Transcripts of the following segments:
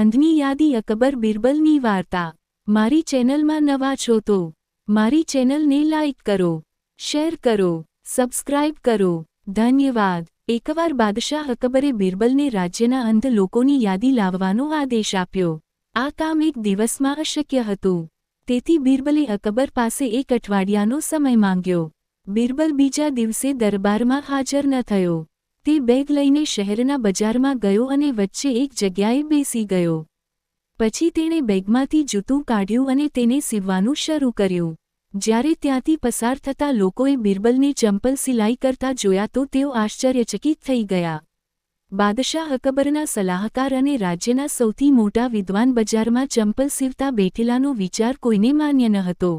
અંધની યાદી અકબર બિરબલની વાર્તા। મારી ચેનલમાં નવા છો તો મારી ચેનલને લાઇક કરો, શેર કરો, સબસ્ક્રાઇબ કરો, ધન્યવાદ। એકવાર બાદશાહ અકબરે બિરબલને રાજ્યના અંધ લોકોની યાદી લાવવાનો આદેશ આપ્યો। આ કામ એક દિવસમાં અશક્ય હતું, તેથી બિરબલે અકબર પાસે એક અઠવાડિયાનો સમય માંગ્યો। બિરબલ બીજા દિવસે દરબારમાં હાજર ન થયો। તે બેગ લઈને શહેરના બજારમાં ગયો અને વચ્ચે એક જગ્યાએ બેસી ગયો। પછી તેણે બેગમાંથી જૂતું કાઢ્યું અને તેને સીવવાનું શરૂ કર્યું। જ્યારે ત્યાંથી પસાર થતા લોકોએ બિરબલને ચંપલ સિલાઈ કરતા જોયા તો તેઓ આશ્ચર્યચકિત થઈ ગયા। બાદશાહ અકબરના સલાહકાર અને રાજ્યના સૌથી મોટા વિદ્વાન બજારમાં ચંપલ સીવતા બેઠેલાનો વિચાર કોઈને માન્ય ન હતો।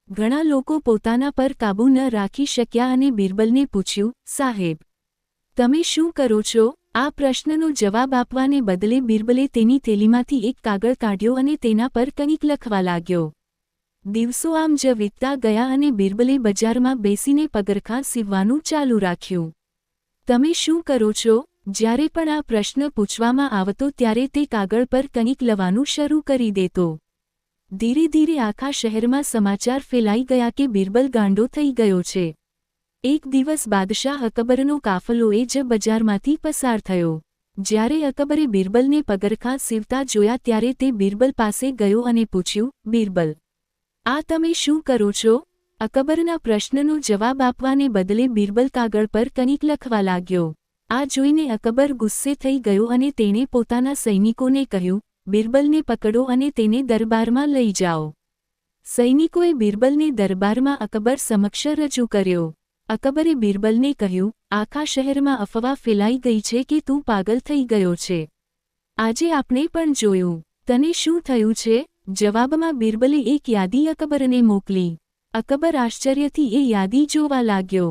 ઘણા લોકો પોતાના પર કાબૂ ન રાખી શક્યા અને બિરબલને પૂછ્યું, સાહેબ, તમે શું કરો છો? આ પ્રશ્નનો જવાબ આપવાને બદલે બિરબલે તેની થેલીમાંથી એક કાગળ કાઢ્યો અને તેના પર કંઈક લખવા લાગ્યો। દિવસો આમ જ વીતતા ગયા અને બિરબલે બજારમાં બેસીને પગરખાં સીવવાનું ચાલુ રાખ્યું। તમે શું કરો છો? જ્યારે પણ આ પ્રશ્ન પૂછવામાં આવતો ત્યારે તે કાગળ પર કંઈક લખવાનું શરૂ કરી દેતો। ધીરે ધીરે આખા શહેરમાં સમાચાર ફેલાઈ ગયા કે બિરબલ ગાંડો થઈ ગયો છે। એક દિવસ બાદશાહ અકબરનો કાફલો એ જ બજારમાંથી પસાર થયો। જ્યારે અકબરે બિરબલને પગરખાં સીવતા જોયા ત્યારે તે બિરબલ પાસે ગયો અને પૂછ્યું, બિરબલ, આ તમે શું કરો છો? અકબરના પ્રશ્નનો જવાબ આપવાને બદલે બિરબલ કાગળ પર કંઈક લખવા લાગ્યો। આ જોઈને અકબર ગુસ્સે થઈ ગયો અને તેણે પોતાના સૈનિકોને કહ્યું, બિરબલને પકડો અને તેને દરબારમાં લઈ જાઓ। સૈનિકોએ બિરબલને દરબારમાં અકબર સમક્ષ રજૂ કર્યો। અકબરે બિરબલને કહ્યું, આખા શહેરમાં અફવા ફેલાઈ ગઈ છે કે તું પાગલ થઈ ગયો છે। આજે આપણે પણ જોયું, તને શું થયું છે? જવાબમાં બિરબલે એક યાદી અકબરને મોકલી। અકબર આશ્ચર્યથી એ યાદી જોવા લાગ્યો।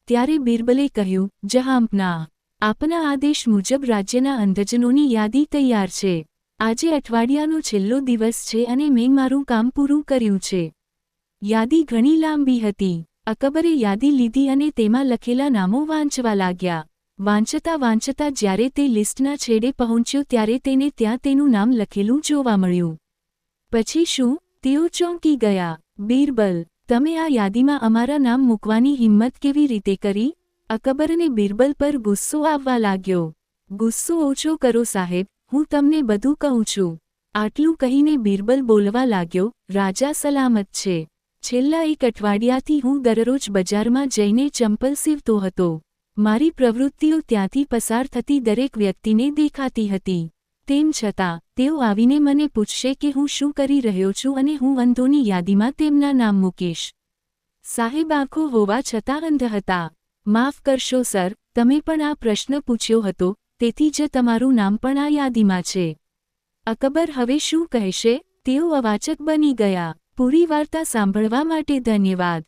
ત્યારે બિરબલે કહ્યું, જહાંપનાહ, આપના આદેશ મુજબ રાજ્યના અંધજનોની યાદી તૈયાર છે। આજે અઠવાડિયાનો છેલ્લો દિવસ છે અને મેં મારું કામ પૂરું કર્યું છે। યાદી ઘણી લાંબી હતી। અકબરે યાદી લીધી અને તેમાં લખેલા નામો વાંચવા લાગ્યા। વાંચતા વાંચતા જ્યારે તે લિસ્ટના છેડે પહોંચ્યો ત્યારે તેને ત્યાં તેનું નામ લખેલું જોવા મળ્યું। પછી શું? તેઓ ચોંકી ગયા। બિરબલ, તમે આ યાદીમાં અમારા નામ મૂકવાની હિંમત કેવી રીતે કરી? અકબરને બિરબલ પર ગુસ્સો આવવા લાગ્યો। ગુસ્સો ઓછો કરો સાહેબ, હું તમને બધું કહું છું। આટલું કહીને બિરબલ બોલવા લાગ્યો, રાજા સલામત છે। છેલ્લા એક અઠવાડિયાથી હું દરરોજ બજારમાં જઈને ચંપલ સીવતો હતો। મારી પ્રવૃત્તિઓ ત્યાંથી પસાર થતી દરેક વ્યક્તિને દેખાતી હતી। તેમ છતાં તેઓ આવીને મને પૂછશે કે હું શું કરી રહ્યો છું અને હું અંધોની યાદીમાં તેમના નામ મૂકીશ। સાહેબ આંખો હોવા છતાં અંધ હતા। માફ કરશો સર, તમે પણ આ પ્રશ્ન પૂછ્યો હતો, તેથી જ તમારું નામ પણ આ યાદીમાં છે। અકબર હવે શું કહેશે? તેઓ અવાચક બની ગયા। પૂરી વાર્તા સાંભળવા માટે ધન્યવાદ।